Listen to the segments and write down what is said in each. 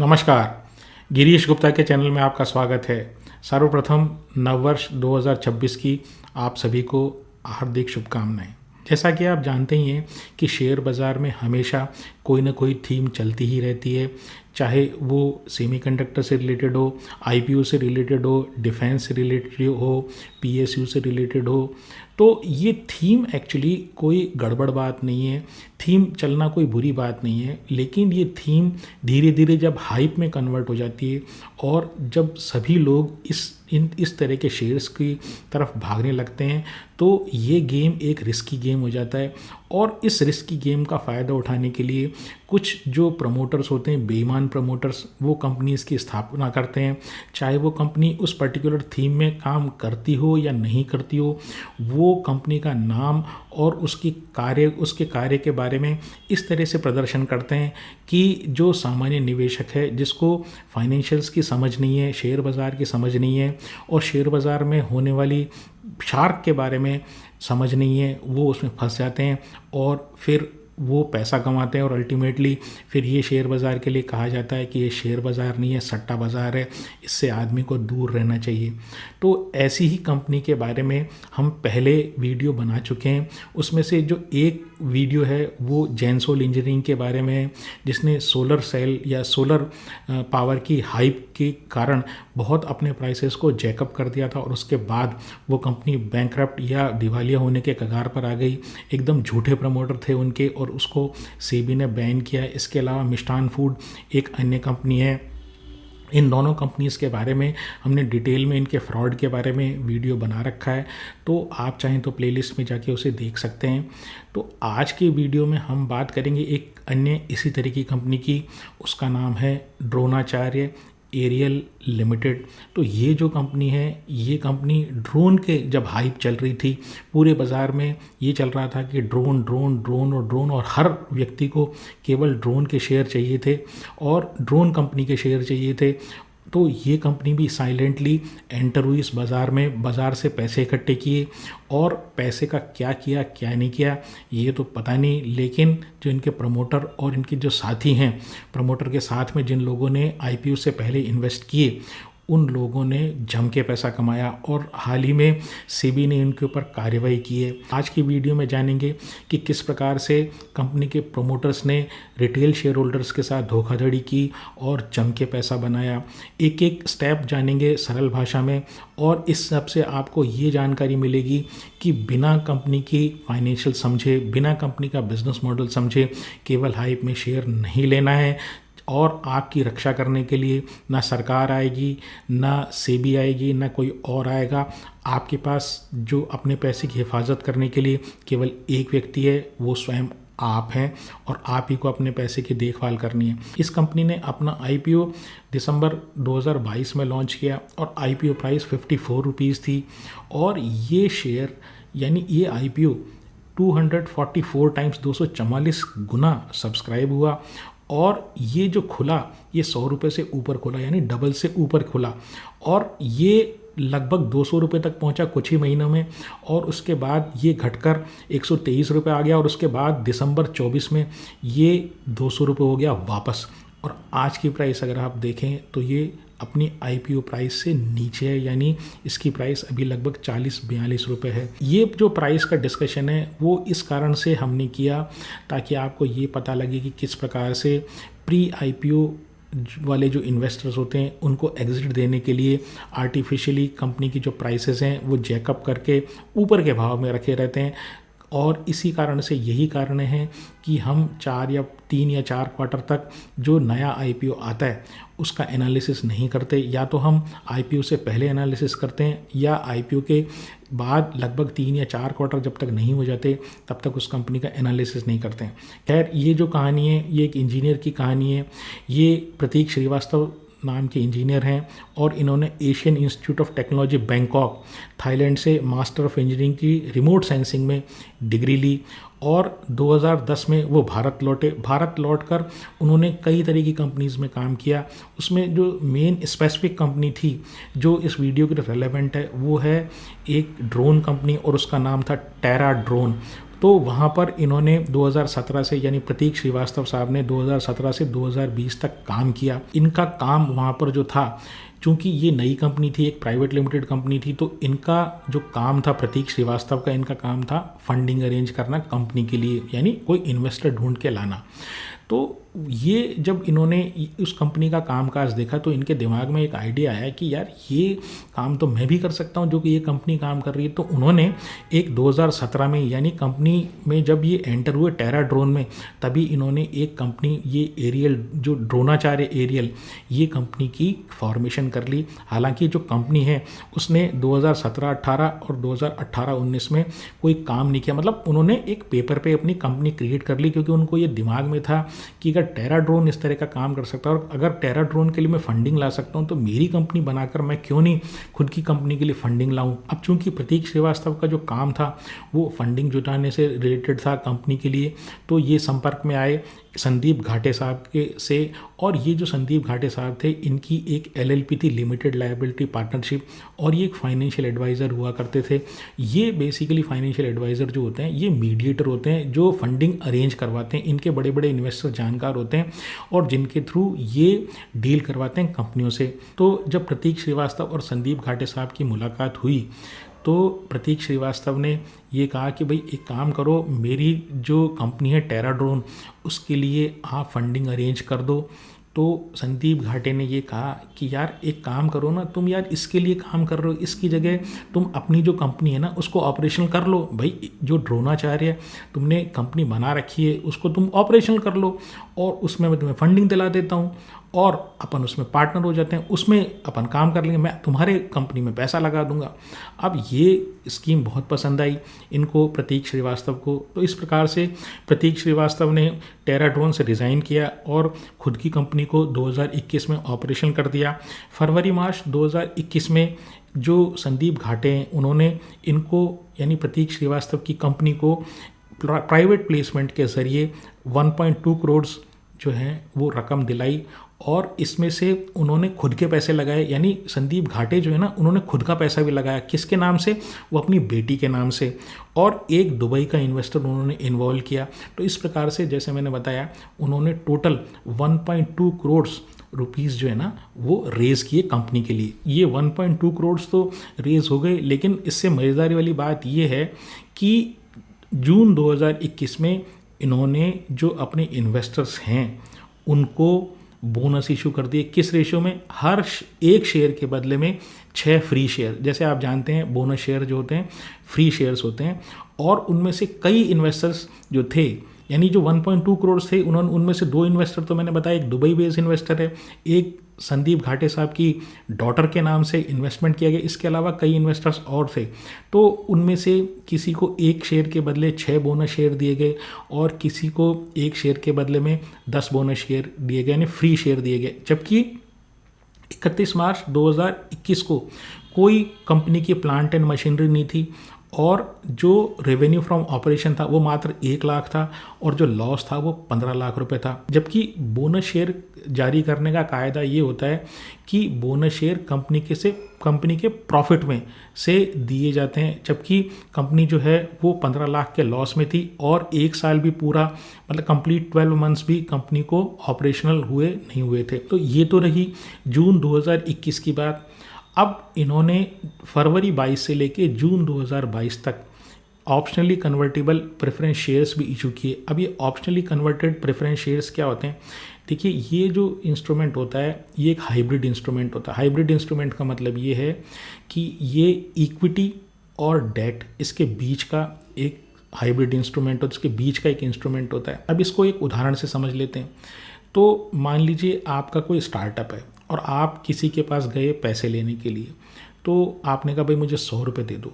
नमस्कार। गिरीश गुप्ता के चैनल में आपका स्वागत है। सर्वप्रथम नववर्ष 2026 की आप सभी को हार्दिक शुभकामनाएं। जैसा कि आप जानते ही हैं कि शेयर बाज़ार में हमेशा कोई ना कोई थीम चलती ही रहती है, चाहे वो सेमीकंडक्टर से रिलेटेड हो, आईपीओ से रिलेटेड हो, डिफेंस से रिलेटेड हो, पीएसयू से रिलेटेड हो। तो ये थीम एक्चुअली कोई गड़बड़ बात नहीं है, थीम चलना कोई बुरी बात नहीं है, लेकिन ये थीम धीरे धीरे जब हाइप में कन्वर्ट हो जाती है और जब सभी लोग इस तरह के शेयर्स की तरफ भागने लगते हैं तो ये गेम एक रिस्की गेम हो जाता है। और इस रिस्की गेम का फ़ायदा उठाने के लिए कुछ जो प्रमोटर्स होते हैं, बेईमान प्रमोटर्स, वो कंपनीज़ की स्थापना करते हैं। चाहे वो कंपनी उस पर्टिकुलर थीम में काम करती हो या नहीं करती हो, वो कंपनी का नाम और उसके कार्य के बारे में इस तरह से प्रदर्शन करते हैं कि जो सामान्य निवेशक है, जिसको फाइनेंशियल्स की समझ नहीं है, शेयर बाज़ार की समझ नहीं है और शेयर बाज़ार में होने वाली शार्क के बारे में समझ नहीं है, वो उसमें फंस जाते हैं और फिर वो पैसा कमाते हैं। और अल्टीमेटली फिर ये शेयर बाज़ार के लिए कहा जाता है कि ये शेयर बाज़ार नहीं है, सट्टा बाज़ार है, इससे आदमी को दूर रहना चाहिए। तो ऐसी ही कंपनी के बारे में हम पहले वीडियो बना चुके हैं। उसमें से जो एक वीडियो है वो जेनसोल इंजीनियरिंग के बारे में है, जिसने सोलर सेल या सोलर पावर की हाइप के कारण बहुत अपने प्राइसेस को जैकअप कर दिया था और उसके बाद वो कंपनी बैंकरप्ट या दिवालिया होने के कगार पर आ गई। एकदम झूठे प्रमोटर थे उनके और उसको सेबी ने बैन किया। इसके अलावा मिष्ठान फूड एक अन्य कंपनी है। इन दोनों कंपनीज़ के बारे में हमने डिटेल में इनके फ्रॉड के बारे में वीडियो बना रखा है, तो आप चाहें तो प्लेलिस्ट में जाके उसे देख सकते हैं। तो आज के वीडियो में हम बात करेंगे एक अन्य इसी तरह की कंपनी की, उसका नाम है ड्रोनाचार्य एरियल लिमिटेड। तो ये जो कंपनी है, ये कंपनी ड्रोन के जब हाइप चल रही थी, पूरे बाज़ार में ये चल रहा था कि ड्रोन ड्रोन ड्रोन और ड्रोन, और हर व्यक्ति को केवल ड्रोन के शेयर चाहिए थे और ड्रोन कंपनी के शेयर चाहिए थे। तो ये कंपनी भी साइलेंटली एंटर हुई इस बाज़ार में, बाज़ार से पैसे इकट्ठे किए और पैसे का क्या किया क्या नहीं किया ये तो पता नहीं, लेकिन जो इनके प्रमोटर और इनके जो साथी हैं, प्रमोटर के साथ में जिन लोगों ने आईपीओ से पहले इन्वेस्ट किए, उन लोगों ने जम के पैसा कमाया और हाल ही में सेबी ने इनके ऊपर कार्रवाई की है। आज की वीडियो में जानेंगे कि किस प्रकार से कंपनी के प्रमोटर्स ने रिटेल शेयर होल्डर्स के साथ धोखाधड़ी की और जम के पैसा बनाया। एक एक स्टेप जानेंगे सरल भाषा में और इस सब से आपको ये जानकारी मिलेगी कि बिना कंपनी की फाइनेंशियल समझे, बिना कंपनी का बिजनेस मॉडल समझे केवल हाइप में शेयर नहीं लेना है। और आपकी रक्षा करने के लिए ना सरकार आएगी, ना सेबी आएगी, ना कोई और आएगा। आपके पास जो अपने पैसे की हिफाजत करने के लिए केवल एक व्यक्ति है, वो स्वयं आप हैं और आप ही को अपने पैसे की देखभाल करनी है। इस कंपनी ने अपना आईपीओ दिसंबर 2022 में लॉन्च किया और आईपीओ प्राइस 54 रुपीज़ थी और ये शेयर यानी ये आईपीओ 244 टाइम्स 244 गुना सब्सक्राइब हुआ और ये जो खुला ये 100 रुपये से ऊपर खुला, यानी डबल से ऊपर खुला और ये लगभग 200 रुपये तक पहुंचा कुछ ही महीनों में और उसके बाद ये घटकर 123 रुपये आ गया और उसके बाद दिसंबर 24 में ये 200 रुपये हो गया वापस। और आज की प्राइस अगर आप देखें तो ये अपनी आईपीओ प्राइस से नीचे है, यानी इसकी प्राइस अभी लगभग 40-42 रुपये है। ये जो प्राइस का डिस्कशन है वो इस कारण से हमने किया ताकि आपको ये पता लगे कि किस प्रकार से प्री आईपीओ वाले जो इन्वेस्टर्स होते हैं उनको एग्जिट देने के लिए आर्टिफिशियली कंपनी की जो प्राइसेस हैं वो जैकअप करके ऊपर के भाव में रखे रहते हैं। और इसी कारण से यही कारण है कि हम 3 या 4 क्वार्टर तक जो नया आईपीओ आता है उसका एनालिसिस नहीं करते, या तो हम आईपीओ से पहले एनालिसिस करते हैं या आईपीओ के बाद लगभग 3 या 4 क्वार्टर जब तक नहीं हो जाते तब तक उस कंपनी का एनालिसिस नहीं करते हैं। खैर, ये जो कहानी है ये एक इंजीनियर की कहानी है। ये प्रतीक श्रीवास्तव नाम के इंजीनियर हैं और इन्होंने Asian institute of technology Bangkok Thailand से मास्टर ऑफ इंजीनियरिंग की रिमोट सेंसिंग में डिग्री ली और 2010 में वो भारत लौटे। भारत लौटकर उन्होंने कई तरह की कंपनीज़ में काम किया। उसमें जो मेन स्पेसिफिक कंपनी थी जो इस वीडियो के लिए रेलेवेंट है वो है एक ड्रोन कंपनी और उसका नाम था टेरा ड्रोन। तो वहाँ पर इन्होंने 2017 से, यानी प्रतीक श्रीवास्तव साहब ने 2017 से 2020 तक काम किया। इनका काम वहाँ पर जो था, चूँकि ये नई कंपनी थी, एक प्राइवेट लिमिटेड कंपनी थी, तो इनका जो काम था, प्रतीक श्रीवास्तव का इनका काम था फंडिंग अरेंज करना कंपनी के लिए, यानी कोई इन्वेस्टर ढूंढ के लाना। तो ये जब इन्होंने उस कंपनी का कामकाज देखा तो इनके दिमाग में एक आइडिया आया कि यार ये काम तो मैं भी कर सकता हूँ जो कि ये कंपनी काम कर रही है। तो उन्होंने एक 2017 में, यानी कंपनी में जब ये एंटर हुए टेरा ड्रोन में, तभी इन्होंने एक कंपनी, ये एरियल जो ड्रोनाचार्य एरियल, ये कंपनी की फॉर्मेशन कर ली। हालांकि जो कंपनी है उसने 2017-18 और 2018-19 में कोई काम नहीं किया, मतलब उन्होंने एक पेपर पे अपनी कंपनी क्रिएट कर ली, क्योंकि उनको ये दिमाग में था कि अगर टेरा ड्रोन इस तरह का काम कर सकता है और अगर टेरा ड्रोन के लिए मैं फंडिंग ला सकता हूँ तो मेरी कंपनी बनाकर मैं क्यों नहीं खुद की कंपनी के लिए फंडिंग लाऊं। अब चूंकि प्रतीक श्रीवास्तव का जो काम था वो फंडिंग जुटाने से रिलेटेड था कंपनी के लिए, तो ये संपर्क में आए संदीप घाटे साहब के से। और ये जो संदीप घाटे साहब थे, इनकी एक LLP थी, लिमिटेड लायबिलिटी पार्टनरशिप, और ये एक फाइनेंशियल एडवाइज़र हुआ करते थे। ये बेसिकली फाइनेंशियल एडवाइज़र जो होते हैं ये मीडिएटर होते हैं जो फंडिंग अरेंज करवाते हैं। इनके बड़े बड़े इन्वेस्टर जानकार होते हैं और जिनके थ्रू ये डील करवाते हैं कंपनियों से। तो जब प्रतीक श्रीवास्तव और संदीप घाटे साहब की मुलाकात हुई तो प्रतीक श्रीवास्तव ने ये कहा कि भाई एक काम करो, मेरी जो कंपनी है टेरा ड्रोन, उसके लिए आप फंडिंग अरेंज कर दो। तो संदीप घाटे ने ये कहा कि यार एक काम करो ना, तुम यार इसके लिए काम कर रहे हो, इसकी जगह तुम अपनी जो कंपनी है ना उसको ऑपरेशनल कर लो। भाई जो ड्रोनाचार्य तुमने कंपनी बना रखी है उसको तुम ऑपरेशनल कर लो और उसमें मैं तुम्हें फंडिंग दिला देता हूँ और अपन उसमें पार्टनर हो जाते हैं, उसमें अपन काम कर लेंगे, मैं तुम्हारे कंपनी में पैसा लगा दूंगा। अब ये स्कीम बहुत पसंद आई इनको, प्रतीक श्रीवास्तव को। तो इस प्रकार से प्रतीक श्रीवास्तव ने टेरा ड्रोन से रिज़ाइन किया और खुद की कंपनी को 2021 में ऑपरेशन कर दिया। फरवरी मार्च 2021 में जो संदीप घाटे हैं उन्होंने इनको, यानी प्रतीक श्रीवास्तव की कंपनी को प्राइवेट प्लेसमेंट के ज़रिए 1.2 करोड़ जो है वो रकम दिलाई और इसमें से उन्होंने खुद के पैसे लगाए। यानी संदीप घाटे जो है ना, उन्होंने खुद का पैसा भी लगाया। किसके नाम से? वो अपनी बेटी के नाम से, और एक दुबई का इन्वेस्टर उन्होंने इन्वॉल्व किया। तो इस प्रकार से जैसे मैंने बताया, उन्होंने टोटल 1.2 करोड़ रुपीज़ जो है ना वो रेज़ किए कंपनी के लिए। ये 1.2 करोड़ तो रेज़ हो गए, लेकिन इससे मज़ेदारी वाली बात ये है कि जून 2021 में इन्होंने जो अपने इन्वेस्टर्स हैं उनको बोनस इशू कर दिए। किस रेशियो में? हर एक शेयर के बदले में 6 फ्री शेयर। जैसे आप जानते हैं बोनस शेयर जो होते हैं फ्री शेयर्स होते हैं, और उनमें से कई इन्वेस्टर्स जो थे, यानी जो 1.2 करोड़ थे, उन्होंने उनमें से 2 इन्वेस्टर तो मैंने बताया, एक दुबई बेस्ड इन्वेस्टर है, एक संदीप घाटे साहब की डॉटर के नाम से इन्वेस्टमेंट किया गया। इसके अलावा कई इन्वेस्टर्स और थे, तो उनमें से किसी को 1 शेयर के बदले 6 बोनस शेयर दिए गए और किसी को 1 शेयर के बदले में 10 बोनस शेयर दिए गए, यानी फ्री शेयर दिए गए। जबकि 31 मार्च 2021 को कोई कंपनी की प्लांट एंड मशीनरी नहीं थी और जो रेवेन्यू फ्रॉम ऑपरेशन था वो मात्र 1 लाख था और जो लॉस था वो 15 लाख रुपए था। जबकि बोनस शेयर जारी करने का कायदा ये होता है कि बोनस शेयर कंपनी के प्रॉफिट में से दिए जाते हैं, जबकि कंपनी जो है वो 15 लाख के लॉस में थी और 1 साल भी पूरा, मतलब कंप्लीट 12 मंथ्स भी कंपनी को ऑपरेशनल नहीं हुए थे। तो ये तो रही जून 2021 की बात। अब इन्होंने फरवरी 22 से लेके जून 2022 तक ऑप्शनली कन्वर्टेबल प्रेफरेंस शेयर्स भी इशू किए। अब ये ऑप्शनली कन्वर्टेड प्रेफरेंस शेयर्स क्या होते हैं? देखिए, ये जो इंस्ट्रूमेंट होता है ये एक हाइब्रिड इंस्ट्रूमेंट होता है। हाइब्रिड इंस्ट्रूमेंट का मतलब ये है कि ये इक्विटी और डेट, इसके बीच का एक हाइब्रिड इंस्ट्रूमेंट होता है, इसके बीच का एक इंस्ट्रूमेंट होता है। अब इसको एक उदाहरण से समझ लेते हैं। तो मान लीजिए आपका कोई स्टार्टअप है और आप किसी के पास गए पैसे लेने के लिए, तो आपने कहा भाई मुझे 100 रुपये दे दो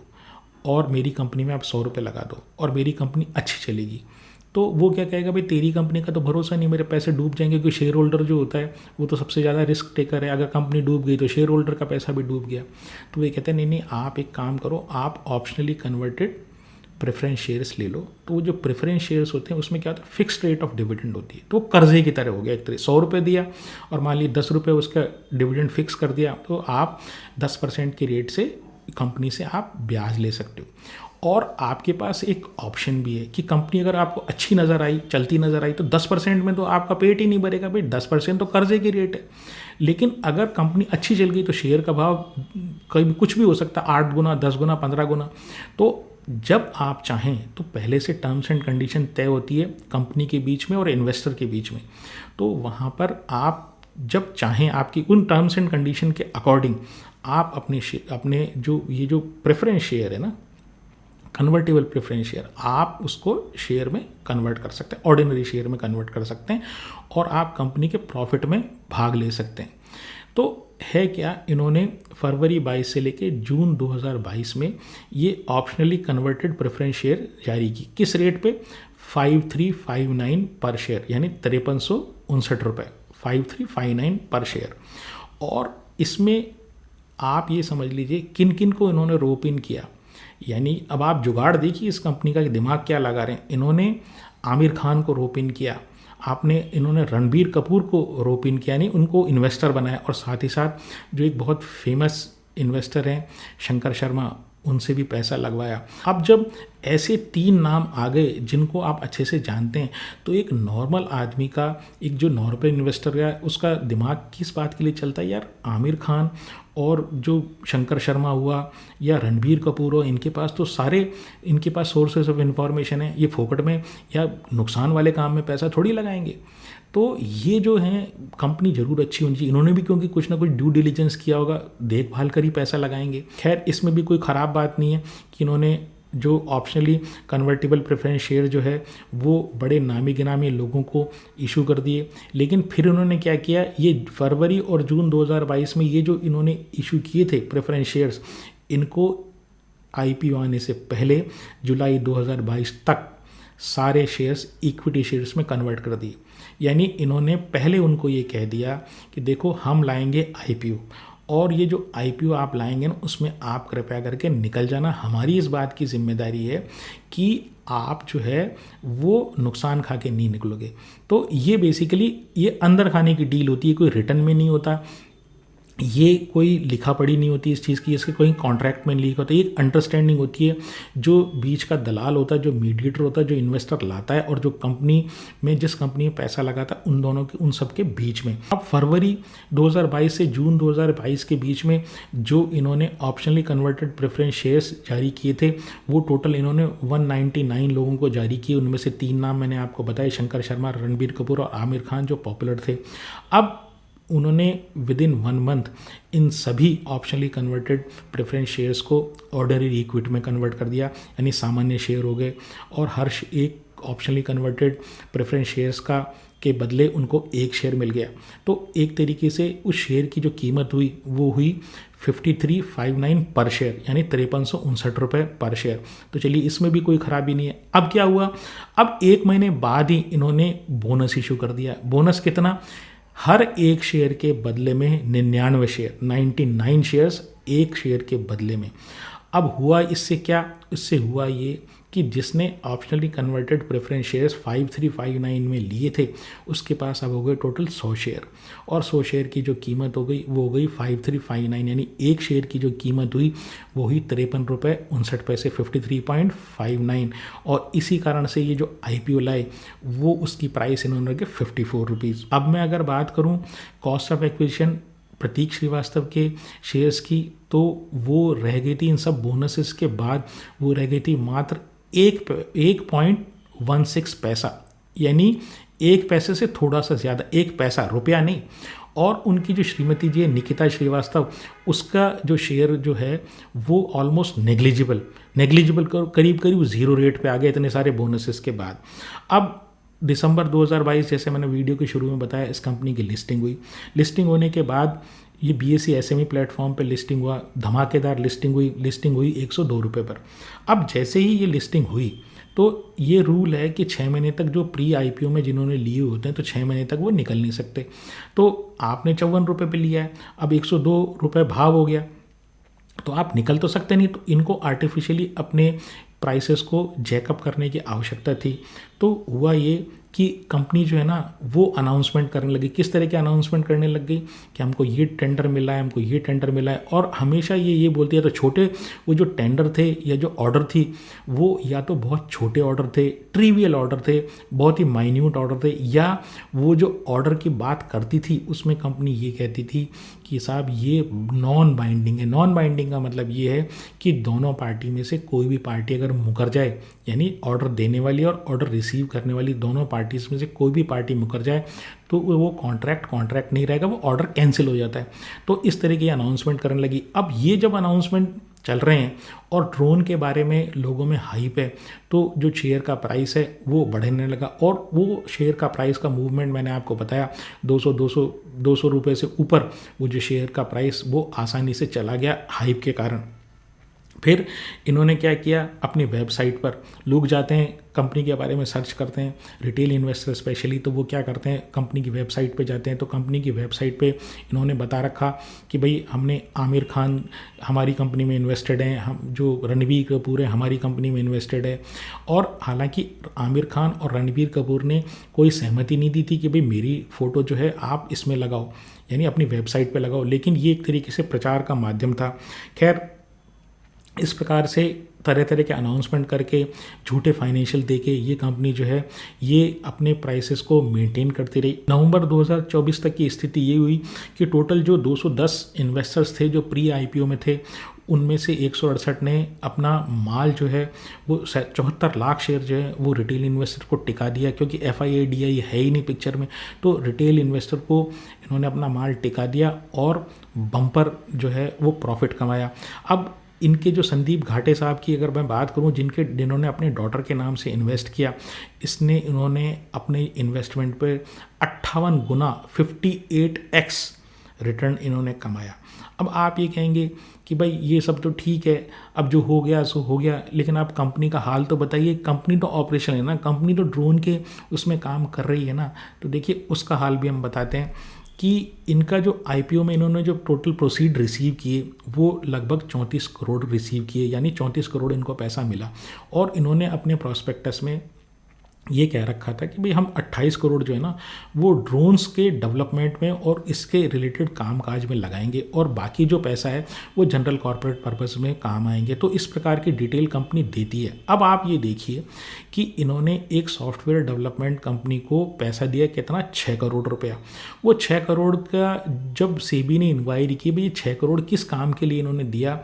और मेरी कंपनी में आप 100 रुपये लगा दो और मेरी कंपनी अच्छी चलेगी। तो वो क्या कहेगा, भाई तेरी कंपनी का तो भरोसा नहीं, मेरे पैसे डूब जाएंगे, क्योंकि शेयर होल्डर जो होता है वो तो सबसे ज़्यादा रिस्क टेकर है। अगर कंपनी डूब गई तो शेयर होल्डर का पैसा भी डूब गया। तो वो कहते हैं नहीं, आप एक काम करो, आप ऑप्शनली कन्वर्टेड प्रेफरेंस शेयर्स ले लो। तो वो जो प्रेफरेंस शेयर्स होते हैं उसमें क्या होता है, फिक्स्ड रेट ऑफ डिविडेंड होती है। तो कर्जे की तरह हो गया, एक तरह 100 रुपये दिया और मान लीजिए 10 रुपये उसका डिविडेंड फिक्स कर दिया, तो आप 10% के रेट से कंपनी से आप ब्याज ले सकते हो। और आपके पास एक ऑप्शन भी है कि कंपनी अगर आपको अच्छी नज़र आई, चलती नज़र आई, तो 10% में तो आपका पेट ही नहीं भरेगा भाई, 10% तो कर्जे की रेट है। लेकिन अगर कंपनी अच्छी चल गई तो शेयर का भाव कभी कुछ भी हो सकता है, 8 गुना, 10 गुना, 15 गुना। तो जब आप चाहें तो पहले से टर्म्स एंड कंडीशन तय होती है कंपनी के बीच में और इन्वेस्टर के बीच में। तो वहाँ पर आप जब चाहें, आपकी उन टर्म्स एंड कंडीशन के अकॉर्डिंग आप अपने जो प्रेफरेंस शेयर है ना, कन्वर्टेबल प्रेफरेंस शेयर, आप उसको शेयर में कन्वर्ट कर सकते हैं, ऑर्डिनरी शेयर में कन्वर्ट कर सकते हैं और आप कंपनी के प्रॉफिट में भाग ले सकते हैं। तो है क्या, इन्होंने फरवरी 22 से लेके जून 2022 में ये ऑप्शनली कन्वर्टेड प्रेफरेंस शेयर जारी की। किस रेट पे? 5359 पर शेयर, यानी 5359 रुपये, 5359 पर शेयर। और इसमें आप ये समझ लीजिए किन किन को इन्होंने रोप इन किया। यानी अब आप जुगाड़ देखिए इस कंपनी का दिमाग क्या लगा रहे हैं। इन्होंने आमिर खान को रोप इन किया, इन्होंने रणबीर कपूर को रोप इन किया, यानी उनको इन्वेस्टर बनाया, और साथ ही साथ जो एक बहुत फेमस इन्वेस्टर हैं शंकर शर्मा, उनसे भी पैसा लगवाया। अब जब ऐसे 3 नाम आ गए जिनको आप अच्छे से जानते हैं, तो एक नॉर्मल आदमी का, एक जो नॉर्मल इन्वेस्टर है, उसका दिमाग किस बात के लिए चलता है, यार आमिर खान और जो शंकर शर्मा हुआ या रणबीर कपूर हो, इनके पास सोर्सेज ऑफ इंफॉर्मेशन है, ये फोकट में या नुकसान वाले काम में पैसा थोड़ी लगाएंगे। तो ये जो है कंपनी ज़रूर अच्छी होनी चाहिए। इन्होंने भी क्योंकि कुछ ना कुछ ड्यू डिलीजेंस किया होगा, देखभाल कर ही पैसा लगाएंगे। खैर, इसमें भी कोई ख़राब बात नहीं है कि इन्होंने जो ऑप्शनली कन्वर्टेबल प्रेफरेंस शेयर जो है वो बड़े नामी गिनामी लोगों को इशू कर दिए। लेकिन फिर उन्होंने क्या किया, ये फरवरी और जून 2022 में ये जो इन्होंने इशू किए थे प्रेफरेंस शेयर्स, इनको IPO आने से पहले जुलाई 2022 तक सारे शेयर्स इक्विटी शेयर्स में कन्वर्ट कर दिए। यानी इन्होंने पहले उनको ये कह दिया कि देखो हम लाएंगे IPO, और ये जो IPO आप लाएंगे ना, उसमें आप कृपया करके निकल जाना। हमारी इस बात की जिम्मेदारी है कि आप जो है वो नुकसान खा के नहीं निकलोगे। तो ये बेसिकली ये अंदर खाने की डील होती है, कोई रिटर्न में नहीं होता, ये कोई लिखा पढ़ी नहीं होती इस चीज़ की, इसके कोई कॉन्ट्रैक्ट में लिखा होता है। ये अंडरस्टैंडिंग होती है जो बीच का दलाल होता है, जो मीडिएटर होता है, जो इन्वेस्टर लाता है और जो कंपनी में, जिस कंपनी में पैसा लगाता है, उन दोनों के, उन सब के बीच में। अब फरवरी 2022 से जून 2022 के बीच में जो इन्होंने ऑप्शनली कन्वर्टेड प्रेफरेंस शेयर्स जारी किए थे, वो टोटल इन्होंने 199 लोगों को जारी किए। उनमें से 3 नाम मैंने आपको बताए, शंकर शर्मा, रणबीर कपूर और आमिर खान, जो पॉपुलर थे। अब उन्होंने विद इन 1 मंथ इन सभी ऑप्शनली कन्वर्टेड प्रेफरेंस शेयर्स को ऑर्डिनरी इक्विटी में कन्वर्ट कर दिया, यानी सामान्य शेयर हो गए। और हर एक ऑप्शनली कन्वर्टेड प्रेफरेंस शेयर्स के बदले उनको 1 शेयर मिल गया। तो एक तरीके से उस शेयर की जो कीमत हुई वो हुई 5359 पर शेयर, यानी 5359 रुपये पर शेयर। तो चलिए, इसमें भी कोई खराबी नहीं है। अब क्या हुआ, अब 1 महीने बाद ही इन्होंने बोनस इशू कर दिया। बोनस कितना? हर 1 शेयर के बदले में 99 शेयर, 99 शेयर्स 1 शेयर के बदले में। अब हुआ इससे क्या? इससे हुआ ये कि जिसने ऑप्शनली कन्वर्टेड प्रेफरेंस शेयर्स 5359 में लिए थे, उसके पास अब हो गए टोटल 100 शेयर, और 100 शेयर की जो कीमत हो गई वो हो गई 5359, यानी 1 शेयर की जो कीमत हुई वो हुई 53 रुपये 59 पैसे, 53.59। और इसी कारण से ये जो IPO लाए वो उसकी प्राइस इन्होंने रखे 54 रुपीज़। अब मैं अगर बात करूँ कॉस्ट ऑफ एक्विजिशन प्रतीक श्रीवास्तव के शेयर्स की, तो वो रह गई थी इन सब बोनसेस के बाद, वो रह गई थी मात्र 1.16 पैसा, यानी 1 पैसे से थोड़ा सा ज़्यादा, 1 पैसा, रुपया नहीं। और उनकी जो श्रीमती जी है निकिता श्रीवास्तव, उसका जो शेयर जो है वो ऑलमोस्ट नेग्लिजिबल करीब 0 रेट पे आ गया इतने सारे बोनसेस के बाद। अब दिसंबर 2022, जैसे मैंने वीडियो के शुरू में बताया, इस कंपनी की लिस्टिंग हुई। लिस्टिंग होने के बाद ये BSE SME प्लेटफॉर्म पे लिस्टिंग हुआ, धमाकेदार लिस्टिंग हुई 102 रुपये पर। अब जैसे ही ये लिस्टिंग हुई तो ये रूल है कि 6 महीने तक जो प्री IPO में जिन्होंने लिए होते हैं, तो 6 महीने तक वो निकल नहीं सकते। तो आपने 54 रुपये पे लिया है, अब 102 रुपये भाव हो गया, तो आप निकल तो सकते नहीं। तो इनको आर्टिफिशियली अपने प्राइसेस को जैकअप करने की आवश्यकता थी। तो हुआ ये कि कंपनी जो है ना वो अनाउंसमेंट करने लगी। किस तरह के अनाउंसमेंट करने लग गई कि हमको ये टेंडर मिला है, हमको ये टेंडर मिला है, और हमेशा ये बोलती है। तो छोटे वो जो टेंडर थे या जो ऑर्डर थी वो या तो बहुत छोटे ऑर्डर थे, ट्रिवियल ऑर्डर थे, बहुत ही माइन्यूट ऑर्डर थे, या वो जो ऑर्डर की बात करती थी उसमें कंपनी ये कहती थी कि साहब ये नॉन बाइंडिंग है। नॉन बाइंडिंग का मतलब ये है कि दोनों पार्टी में से कोई भी पार्टी अगर मुकर जाए, यानी ऑर्डर देने वाली और ऑर्डर रिसीव करने वाली दोनों पार्टीज में से कोई भी पार्टी मुकर जाए तो वो कॉन्ट्रैक्ट नहीं रहेगा, वो ऑर्डर कैंसिल हो जाता है। तो इस तरह की अनाउंसमेंट करने लगी। अब ये जब अनाउंसमेंट चल रहे हैं और ड्रोन के बारे में लोगों में हाइप है, तो जो शेयर का प्राइस है वो बढ़ने लगा, और वो शेयर का प्राइस का मूवमेंट मैंने आपको बताया 200 रुपये से ऊपर वो जो शेयर का प्राइस वो आसानी से चला गया हाइप के कारण। फिर इन्होंने क्या किया, अपनी वेबसाइट पर लोग जाते हैं, कंपनी के बारे में सर्च करते हैं, रिटेल इन्वेस्टर स्पेशली, तो वो क्या करते हैं, कंपनी की वेबसाइट पे जाते हैं। तो कंपनी की वेबसाइट पे इन्होंने बता रखा कि भाई हमने आमिर खान हमारी कंपनी में इन्वेस्टेड हैं, हम जो रणबीर कपूर है हमारी कंपनी में इन्वेस्टेड है। और हालांकि आमिर खान और रणबीर कपूर ने कोई सहमति नहीं दी थी कि भाई मेरी फ़ोटो जो है आप इसमें लगाओ, यानी अपनी वेबसाइट पर लगाओ, लेकिन ये एक तरीके से प्रचार का माध्यम था। खैर, इस प्रकार से तरह तरह के अनाउंसमेंट करके, झूठे फाइनेंशियल देके ये कंपनी जो है ये अपने प्राइसेस को मेंटेन करती रही। नवंबर 2024 तक की स्थिति ये हुई कि टोटल जो 210 इन्वेस्टर्स थे जो प्री आईपीओ में थे, उनमें से 168 ने अपना माल जो है वो 74 लाख शेयर जो है वो रिटेल इन्वेस्टर को टिका दिया, क्योंकि FII है ही नहीं पिक्चर में। तो रिटेल इन्वेस्टर को इन्होंने अपना माल टिका दिया और बम्पर जो है वो प्रॉफिट कमाया। अब इनके जो संदीप घाटे साहब की अगर मैं बात करूं, जिन्होंने अपने डॉटर के नाम से इन्वेस्ट किया, इन्होंने अपने इन्वेस्टमेंट पे 58 गुना 58x रिटर्न इन्होंने कमाया। अब आप ये कहेंगे कि भाई ये सब तो ठीक है, अब जो हो गया सो हो गया, लेकिन आप कंपनी का हाल तो बताइए। कंपनी तो ऑपरेशन है ना, कंपनी तो ड्रोन के उसमें काम कर रही है ना। तो देखिए उसका हाल भी हम बताते हैं कि इनका जो आईपीओ में इन्होंने जो टोटल प्रोसीड रिसीव किए वो लगभग 34 करोड़ रिसीव किए, यानी 34 करोड़ इनको पैसा मिला। और इन्होंने अपने प्रॉस्पेक्टस में ये कह रखा था कि भाई हम 28 करोड़ जो है ना वो ड्रोन्स के डेवलपमेंट में और इसके रिलेटेड कामकाज में लगाएंगे, और बाकी जो पैसा है वो जनरल कॉर्पोरेट पर्पस में काम आएंगे। तो इस प्रकार की डिटेल कंपनी देती है। अब आप ये देखिए कि इन्होंने एक सॉफ्टवेयर डेवलपमेंट कंपनी को पैसा दिया कितना, 6 करोड़ रुपया। वो 6 करोड़ का जब सेबी ने इंक्वायरी की भाई 6 करोड़ किस काम के लिए इन्होंने दिया,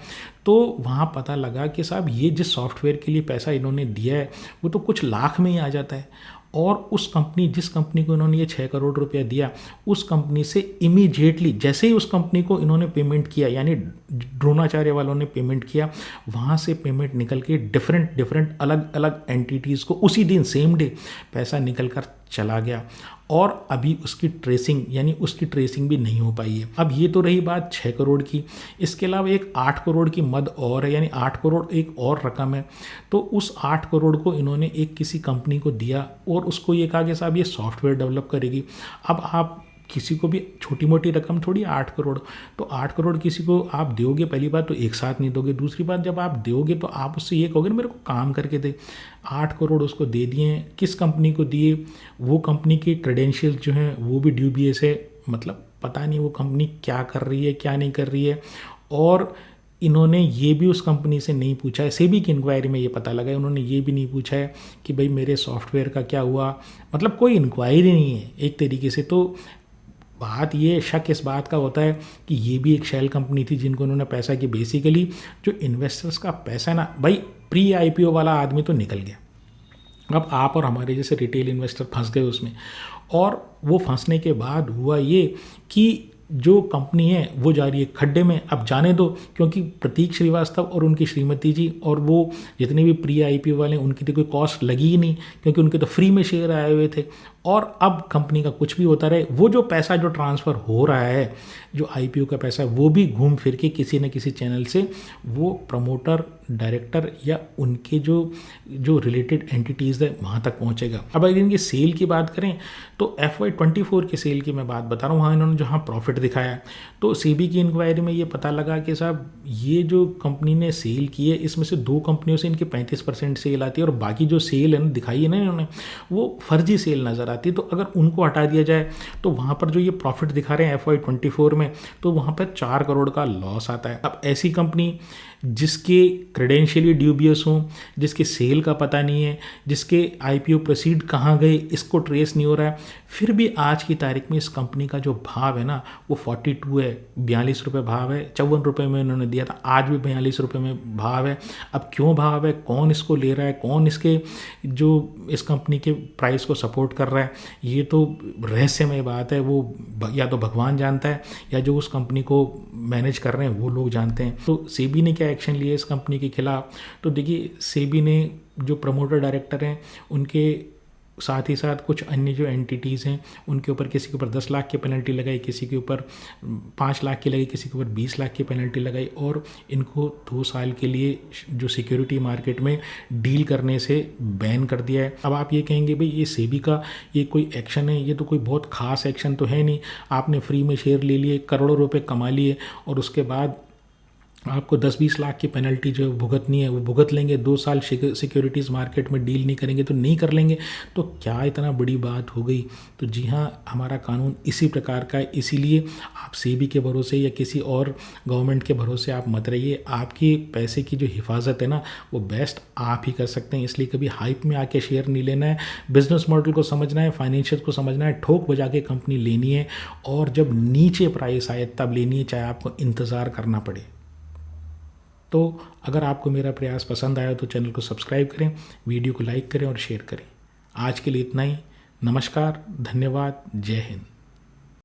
तो वहाँ पता लगा कि साहब ये जिस सॉफ्टवेयर के लिए पैसा इन्होंने दिया है वो तो कुछ लाख में ही आ जाता है। और जिस कंपनी को इन्होंने ये 6 करोड़ रुपया दिया, उस कंपनी से इमीडिएटली जैसे ही उस कंपनी को इन्होंने पेमेंट किया, यानी द्रोणाचार्य वालों ने पेमेंट किया, वहाँ से पेमेंट निकल के डिफरेंट अलग अलग एंटिटीज़ को उसी दिन सेम डे पैसा निकल कर चला गया। और अभी उसकी ट्रेसिंग भी नहीं हो पाई है। अब ये तो रही बात 6 करोड़ की। इसके अलावा एक 8 करोड़ की मद और है, यानी 8 करोड़ एक और रकम है। तो उस 8 करोड़ को इन्होंने एक किसी कंपनी को दिया और उसको ये कहा कि साहब ये सॉफ्टवेयर डेवलप करेगी। अब आप किसी को भी छोटी मोटी रकम थोड़ी 8 करोड़, तो 8 करोड़ किसी को आप दोगे, पहली बात तो एक साथ नहीं दोगे, दूसरी बात जब आप दोगे तो आप उससे ये कहोगे मेरे को काम करके दे। 8 करोड़ उसको दे दिए, किस कंपनी को दिए, वो कंपनी की क्रेडेंशियल जो हैं वो भी ड्यूबियस है, मतलब पता नहीं वो कंपनी क्या कर रही है क्या नहीं कर रही है। और इन्होंने ये भी उस कंपनी से नहीं पूछा है, सेबी की इंक्वायरी में ये पता लगा है, उन्होंने ये भी नहीं पूछा है कि भाई मेरे सॉफ्टवेयर का क्या हुआ, मतलब कोई इंक्वायरी नहीं है एक तरीके से। तो बात ये शक इस बात का होता है कि ये भी एक शेल कंपनी थी जिनको उन्होंने पैसा कि बेसिकली जो इन्वेस्टर्स का पैसा है ना भाई, प्री आईपीओ वाला आदमी तो निकल गया, अब आप और हमारे जैसे रिटेल इन्वेस्टर फंस गए उसमें। और वो फंसने के बाद हुआ ये कि जो कंपनी है वो जा रही है खड्डे में, अब जाने दो, क्योंकि प्रतीक श्रीवास्तव और उनकी श्रीमती जी और वो जितने भी प्री आईपीओ वाले उनकी तो कोई कॉस्ट लगी ही नहीं, क्योंकि उनके तो फ्री में शेयर आए हुए थे। और अब कंपनी का कुछ भी होता रहे, वो जो पैसा जो ट्रांसफ़र हो रहा है, जो आईपीओ का पैसा है, वो भी घूम फिर के किसी न किसी चैनल से वो प्रमोटर, डायरेक्टर या उनके जो रिलेटेड एंटिटीज़ है वहाँ तक पहुँचेगा। अब अगर इनकी सेल की बात करें तो FY24 की सेल की मैं बात बता रहा हूँ, वहाँ इन्होंने जहाँ प्रॉफिट दिखाया है, तो सेबी की इंक्वायरी में ये पता लगा कि साहब ये जो कंपनी ने सेल की है इसमें से 2 कंपनियों से इनकी 35% सेल आती है और बाकी जो सेल है ना दिखाई है ना इन्होंने, वो फर्जी सेल नज़र आती है। तो अगर उनको हटा दिया जाए तो वहाँ पर जो ये प्रॉफिट दिखा रहे हैं FY24 में, तो वहाँ पर 4 करोड़ का लॉस आता है। अब ऐसी कंपनी जिसके क्रेडेंशियल ही ड्यूबियस हों, जिसके सेल का पता नहीं है, जिसके आईपीओ प्रोसीड कहाँ गए इसको ट्रेस नहीं हो रहा है, फिर भी आज की तारीख में इस कंपनी का जो भाव है ना वो 42 है, 42 रुपये भाव है, 54 रुपये में इन्होंने दिया था, आज भी 42 रुपये में भाव है। अब क्यों भाव है, कौन इसको ले रहा है, कौन इसके जो इस कंपनी के प्राइस को सपोर्ट कर रहा है, ये तो रहस्यमय बात है। वो या तो भगवान जानता है या जो उस कंपनी को मैनेज कर रहे हैं वो लोग जानते हैं। तो सेबी ने क्या एक्शन लिया इस कंपनी के खिलाफ, तो देखिए सेबी ने जो प्रमोटर डायरेक्टर हैं उनके साथ ही साथ कुछ अन्य जो एंटिटीज़ हैं उनके ऊपर, किसी के ऊपर 10 लाख की पेनल्टी लगाई, किसी के ऊपर 5 लाख की लगाई, किसी के ऊपर 20 लाख की पेनल्टी लगाई और इनको 2 साल के लिए जो सिक्योरिटी मार्केट में डील करने से बैन कर दिया है। अब आप ये कहेंगे भाई ये सेबी का ये कोई एक्शन है, ये तो कोई बहुत ख़ास एक्शन तो है नहीं, आपने फ्री में शेयर ले लिए, करोड़ों रुपये कमा लिए और उसके बाद आपको 10-20 लाख की पेनल्टी जो भुगतनी है वो भुगत लेंगे, 2 साल सिक्योरिटीज़ मार्केट में डील नहीं करेंगे तो नहीं कर लेंगे, तो क्या इतना बड़ी बात हो गई। तो जी हाँ, हमारा कानून इसी प्रकार का है, इसीलिए आप सेबी के भरोसे या किसी और गवर्नमेंट के भरोसे आप मत रहिए। आपके पैसे की जो हिफाजत है ना वो बेस्ट आप ही कर सकते हैं, इसलिए कभी हाइप में आके शेयर नहीं लेना है, बिजनेस मॉडल को समझना है, फाइनेंशियल को समझना है, ठोक बजा के कंपनी लेनी है और जब नीचे प्राइस आए तब लेनी है, चाहे आपको इंतज़ार करना पड़े। तो अगर आपको मेरा प्रयास पसंद आया तो चैनल को सब्सक्राइब करें, वीडियो को लाइक करें और शेयर करें। आज के लिए इतना ही। नमस्कार, धन्यवाद, जय हिंद।